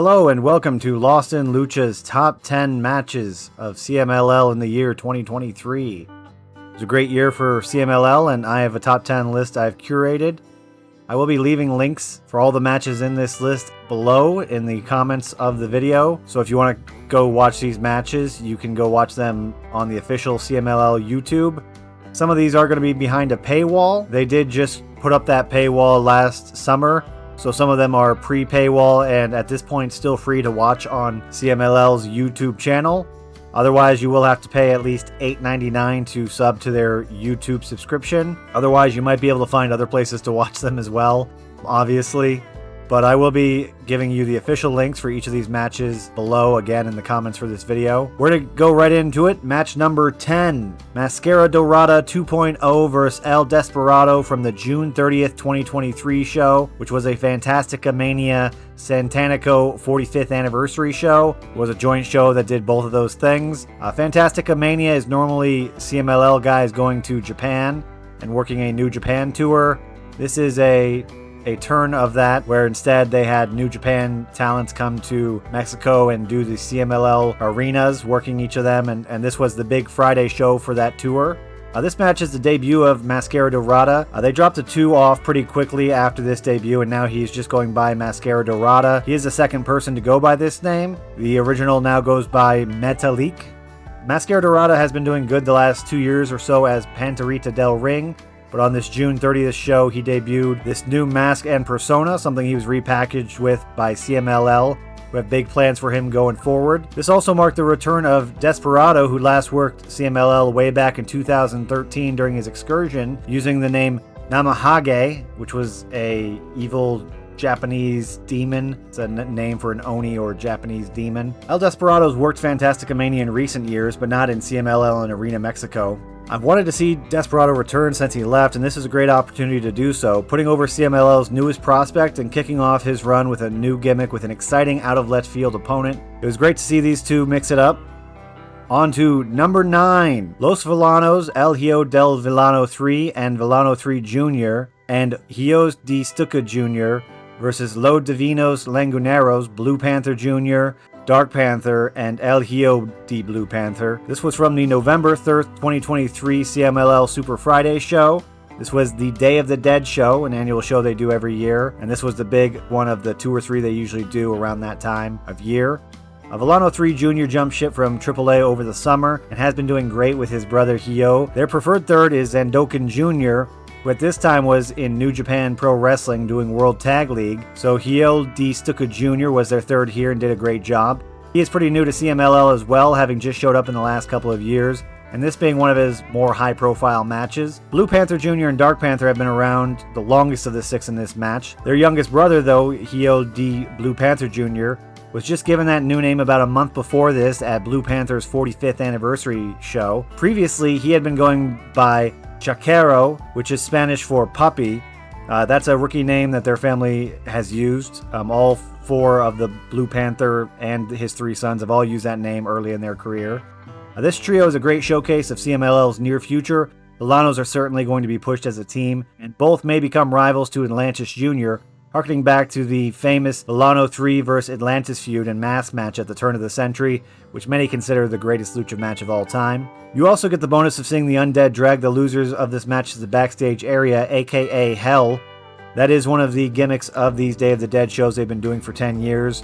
Hello and welcome to LostinLucha's top 10 matches of CMLL in the year 2023. It was a great year for CMLL and I have a top 10 list I've curated. I will be leaving links for all the matches in this list below in the comments of the video. So if you want to go watch these matches, you can go watch them on the official CMLL YouTube. Some of these are going to be behind a paywall. They did just put up that paywall last summer. So some of them are pre-paywall and at this point still free to watch on CMLL's YouTube channel. Otherwise, you will have to pay at least $8.99 to sub to their YouTube subscription. Otherwise, you might be able to find other places to watch them as well, obviously. But I will be giving you the official links for each of these matches below, again, in the comments for this video. We're going to go right into it. Match number 10. Mascara Dorada 2.0 versus El Desperado from the June 30th, 2023 show, which was a Fantastica-Mania Satanico 45th anniversary show. It was a joint show that did both of those things. Fantastica-Mania is normally CMLL guys going to Japan and working a New Japan tour. This is a turn of that, where instead they had New Japan talents come to Mexico and do the CMLL arenas, working each of them, and this was the big Friday show for that tour. This match is the debut of Mascara Dorada. They dropped a 2 off pretty quickly after this debut, and now he's just going by Mascara Dorada. He is the second person to go by this name. The original now goes by Metalik. Mascara Dorada has been doing good the last 2 years or so as Panterita del Ring. But on this June 30th show, he debuted this new mask and persona, something he was repackaged with by CMLL. We have big plans for him going forward. This also marked the return of Desperado, who last worked CMLL way back in 2013 during his excursion, using the name Namahage, which was a evil Japanese demon. It's a name for an Oni or Japanese demon. El Desperado's worked Fantastica-Mania in recent years, but not in CMLL and Arena Mexico. I've wanted to see Desperado return since he left, and this is a great opportunity to do so, putting over CMLL's newest prospect and kicking off his run with a new gimmick with an exciting out-of-left-field opponent. It was great to see these two mix it up. On to number 9. Los Valanos, El Hijo del Villano 3 and Villano 3 Jr. and Hijos de Stuka Jr. versus Los Divinos Languneros, Blue Panther Jr., Dark Panther, and El Hijo de Blue Panther. This was from the November 3rd, 2023 CMLL Super Friday show. This was the Day of the Dead show, an annual show they do every year, and this was the big one of the 2 or 3 they usually do around that time of year. Villano 3 Jr. jumped ship from AAA over the summer and has been doing great with his brother Hio. Their preferred third is Zandokan Jr., who at this time was in New Japan Pro Wrestling doing World Tag League, so Hio de Stuka Jr. was their third here and did a great job. He is pretty new to CMLL as well, having just showed up in the last couple of years, and this being one of his more high-profile matches. Blue Panther Jr. and Dark Panther have been around the longest of the 6 in this match. Their youngest brother, though, Hio de Blue Panther Jr., was just given that new name about a month before this at Blue Panther's 45th anniversary show. Previously, he had been going by Chaquero, which is Spanish for puppy. That's a rookie name that their family has used. All 4 of the Blue Panther and his 3 sons have all used that name early in their career. This trio is a great showcase of CMLL's near future. The Valanos are certainly going to be pushed as a team, and both may become rivals to Atlantis Jr., harkening back to the famous Villano 3 vs. Atlantis feud and mask match at the turn of the century, which many consider the greatest lucha match of all time. You also get the bonus of seeing the Undead drag the losers of this match to the backstage area, aka Hell. That is one of the gimmicks of these Day of the Dead shows they've been doing for 10 years.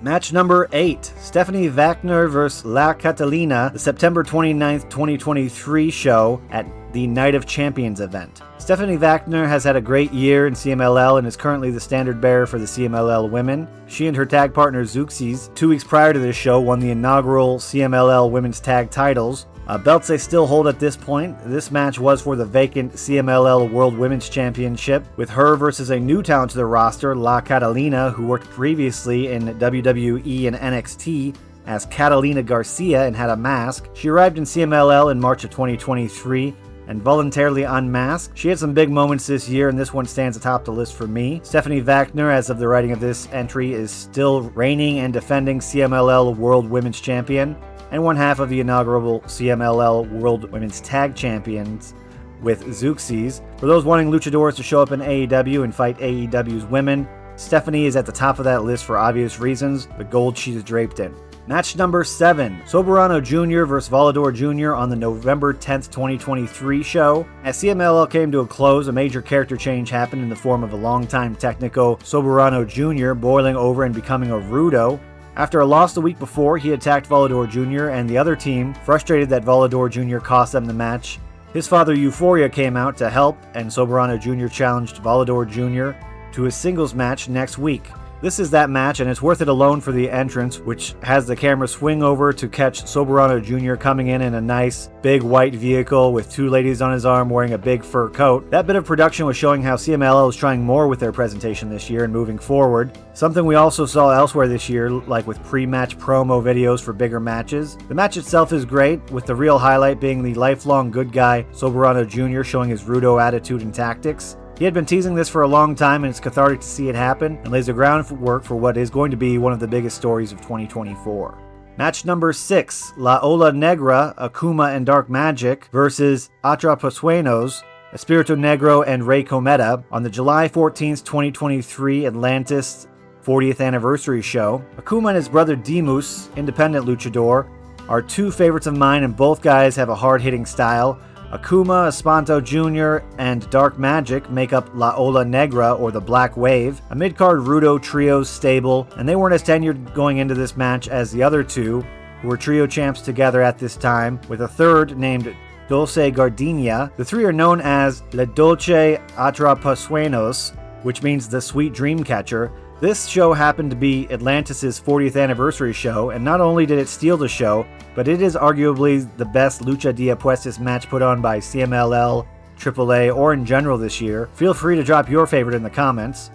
Match number 8, Stephanie Vagner vs. La Catalina, the September 29th, 2023 show at the Night of Champions event. Stephanie Vagner has had a great year in CMLL and is currently the standard bearer for the CMLL women. She and her tag partner Zeuxis, 2 weeks prior to this show, won the inaugural CMLL women's tag titles. Belts they still hold at this point. This match was for the vacant CMLL World Women's Championship, with her versus a new talent to the roster, La Catalina, who worked previously in WWE and NXT as Catalina Garcia and had a mask. She arrived in CMLL in March of 2023 and voluntarily unmasked. She had some big moments this year, and this one stands atop the list for me. Stephanie Vagner, as of the writing of this entry, is still reigning and defending CMLL World Women's Champion, and one half of the inaugural CMLL World Women's Tag Champions with Zeuxis. For those wanting luchadors to show up in AEW and fight AEW's women, Stephanie is at the top of that list for obvious reasons, the gold she is draped in. Match number 7, Soberano Jr. vs. Volador Jr. on the November 10th, 2023 show. As CMLL came to a close, a major character change happened in the form of a longtime Technico, Soberano Jr., boiling over and becoming a Rudo. After a loss the week before, he attacked Volador Jr. and the other team, frustrated that Volador Jr. cost them the match. His father Euphoria came out to help, and Soberano Jr. challenged Volador Jr. to a singles match next week. This is that match, and it's worth it alone for the entrance, which has the camera swing over to catch Soberano Jr. coming in a nice, big white vehicle with 2 ladies on his arm wearing a big fur coat. That bit of production was showing how CMLL is trying more with their presentation this year and moving forward. Something we also saw elsewhere this year, like with pre-match promo videos for bigger matches. The match itself is great, with the real highlight being the lifelong good guy Soberano Jr. showing his Rudo attitude and tactics. He had been teasing this for a long time, and it's cathartic to see it happen, and lays the groundwork for what is going to be one of the biggest stories of 2024. Match number 6, La Ola Negra, Akuma and Dark Magic versus Atrapasueños, Espirito Negro and Rey Cometa on the July 14th, 2023 Atlantis 40th anniversary show. Akuma and his brother Demus, independent luchador, are 2 favorites of mine, and both guys have a hard-hitting style. Akuma, Espanto Jr., and Dark Magic make up La Ola Negra, or the Black Wave, a mid-card Rudo Trios stable, and they weren't as tenured going into this match as the other 2, who were trio champs together at this time, with a third named Dulce Gardenia. The 3 are known as Le Dolce Atrapasueños, which means the Sweet Dreamcatcher. This show happened to be Atlantis' 40th anniversary show, and not only did it steal the show, but it is arguably the best Lucha de Apuestas match put on by CMLL, AAA, or in general this year. Feel free to drop your favorite in the comments.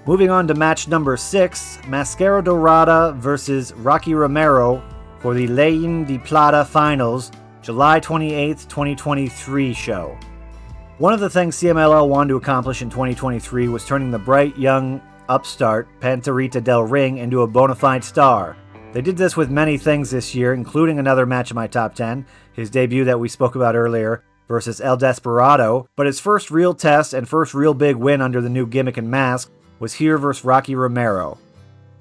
Moving on to match number 6, Mascara Dorada versus Rocky Romero for the Leyen de Plata Finals, July 28th, 2023 show. One of the things CMLL wanted to accomplish in 2023 was turning the bright, young upstart Panterita del Ring into a bona fide star. They did this with many things this year, including another match in my top 10, his debut that we spoke about earlier, versus El Desperado, but his first real test and first real big win under the new gimmick and mask was here versus Rocky Romero.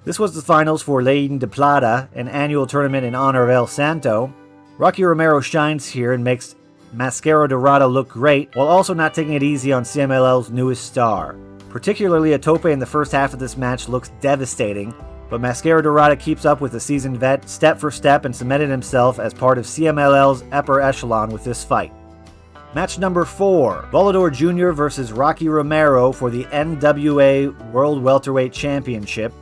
This was the finals for Leyen de Plata, an annual tournament in honor of El Santo. Rocky Romero shines here and makes Mascara Dorada look great, while also not taking it easy on CMLL's newest star. Particularly a tope in the first half of this match looks devastating, but Mascara Dorada keeps up with the seasoned vet step for step and cemented himself as part of CMLL's upper echelon with this fight. Match number 4, Volador Jr. versus Rocky Romero for the NWA World Welterweight Championship,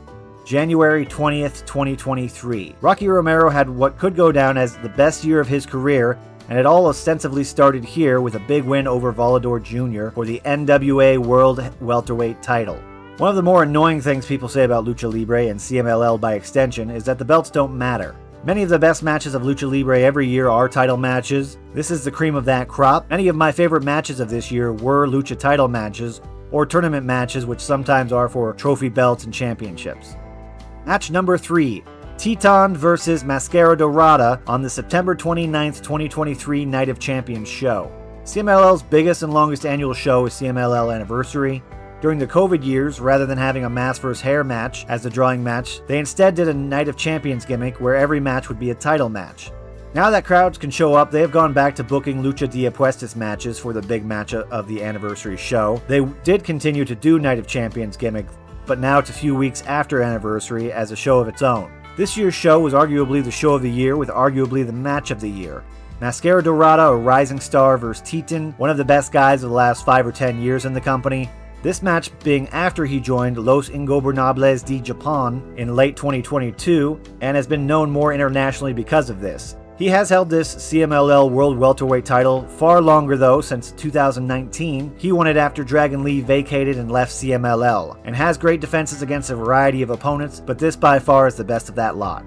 January 20th, 2023. Rocky Romero had what could go down as the best year of his career, and it all ostensibly started here with a big win over Volador Jr. for the NWA World Welterweight title. One of the more annoying things people say about Lucha Libre, and CMLL by extension, is that the belts don't matter. Many of the best matches of Lucha Libre every year are title matches. This is the cream of that crop. Many of my favorite matches of this year were Lucha title matches, or tournament matches, which sometimes are for trophy belts and championships. Match number 3, Titan vs. Mascara Dorada on the September 29th, 2023 Night of Champions show. CMLL's biggest and longest annual show is CMLL Anniversary. During the COVID years, rather than having a mask vs. hair match as the drawing match, they instead did a Night of Champions gimmick where every match would be a title match. Now that crowds can show up, they have gone back to booking Lucha de Apuestas matches for the big match of the anniversary show. They did continue to do Night of Champions gimmick, but now it's a few weeks after Anniversary as a show of its own. This year's show was arguably the show of the year, with arguably the match of the year. Mascara Dorada, a rising star, versus Titan, one of the best guys of the last 5 or 10 years in the company. This match being after he joined Los Ingobernables de Japan in late 2022, and has been known more internationally because of this. He has held this CMLL World Welterweight title far longer though, since 2019. He won it after Dragon Lee vacated and left CMLL, and has great defenses against a variety of opponents, but this by far is the best of that lot.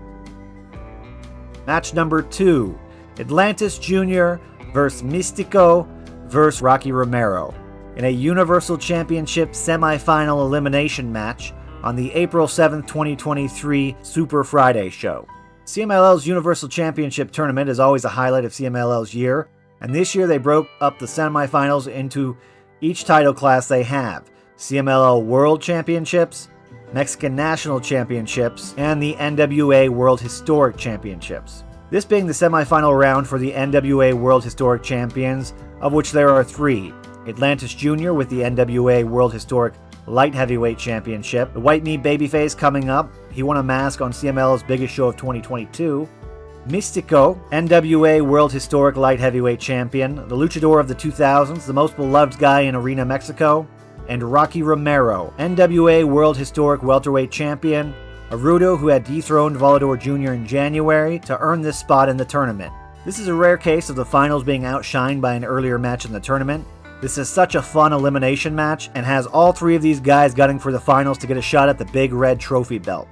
Match number 2, Atlantis Jr. vs. Mystico vs. Rocky Romero in a Universal Championship semi-final elimination match on the April 7th, 2023 Super Friday show. CMLL's Universal Championship tournament is always a highlight of CMLL's year, and this year they broke up the semifinals into each title class they have: CMLL World Championships, Mexican National Championships, and the NWA World Historic Championships. This being the semifinal round for the NWA World Historic Champions, of which there are 3. Atlantis Jr. with the NWA World Historic Light Heavyweight Championship. The White Meat Babyface coming up. He won a mask on CMLL's biggest show of 2022. Mystico, NWA World Historic Light Heavyweight Champion. The Luchador of the 2000s, the most beloved guy in Arena Mexico. And Rocky Romero, NWA World Historic Welterweight Champion. Audo, who had dethroned Volador Jr. in January to earn this spot in the tournament. This is a rare case of the finals being outshined by an earlier match in the tournament. This is such a fun elimination match and has all 3 of these guys gunning for the finals to get a shot at the big red trophy belt.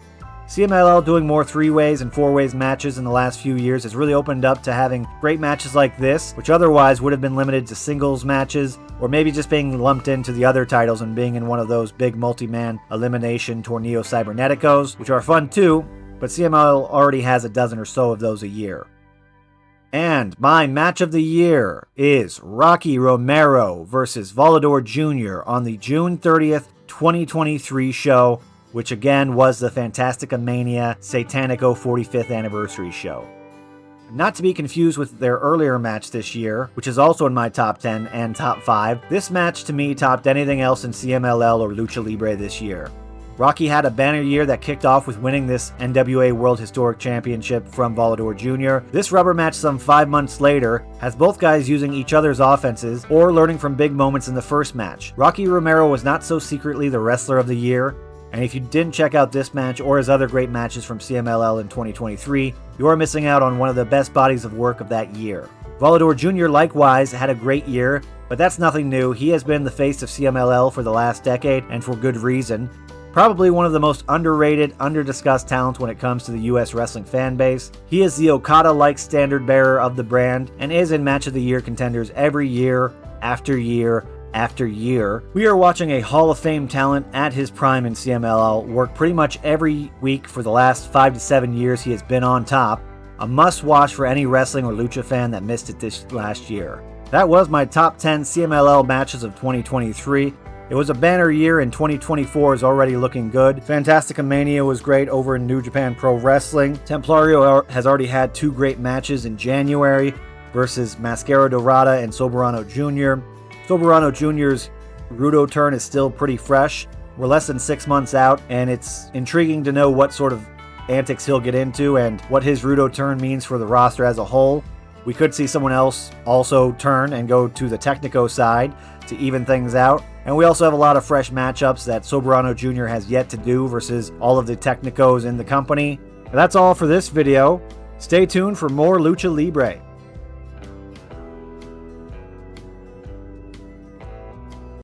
CMLL doing more 3-ways and 4-ways matches in the last few years has really opened up to having great matches like this, which otherwise would have been limited to singles matches, or maybe just being lumped into the other titles and being in one of those big multi-man elimination Torneo Cyberneticos, which are fun too, but CMLL already has a dozen or so of those a year. And my match of the year is Rocky Romero versus Volador Jr. on the June 30th, 2023 show, which again was the Fantastica-Mania Satanico 45th anniversary show. Not to be confused with their earlier match this year, which is also in my top 10 and top 5, this match to me topped anything else in CMLL or Lucha Libre this year. Rocky had a banner year that kicked off with winning this NWA World Historic Championship from Volador Jr. This rubber match some 5 months later has both guys using each other's offenses or learning from big moments in the first match. Rocky Romero was not so secretly the wrestler of the year, and if you didn't check out this match or his other great matches from CMLL in 2023, you are missing out on one of the best bodies of work of that year. Volador Jr. likewise had a great year, but that's nothing new. He has been the face of CMLL for the last decade, and for good reason. Probably one of the most underrated, under-discussed talents when it comes to the US wrestling fan base. He is the Okada-like standard bearer of the brand and is in Match of the Year contenders every year after year after year. We are watching a Hall of Fame talent at his prime in CMLL work pretty much every week for the last 5 to 7 years he has been on top. A must-watch for any wrestling or lucha fan that missed it this last year. That was my top 10 CMLL matches of 2023. It was a banner year, and 2024 is already looking good. Fantastica-Mania was great over in New Japan Pro Wrestling. Templario has already had 2 great matches in January versus Mascara Dorada and Soberano Jr. Soberano Jr.'s Rudo turn is still pretty fresh. We're less than 6 months out, and it's intriguing to know what sort of antics he'll get into and what his Rudo turn means for the roster as a whole. We could see someone else also turn and go to the Technico side to even things out. And we also have a lot of fresh matchups that Soberano Jr. has yet to do versus all of the Technicos in the company. And that's all for this video. Stay tuned for more Lucha Libre.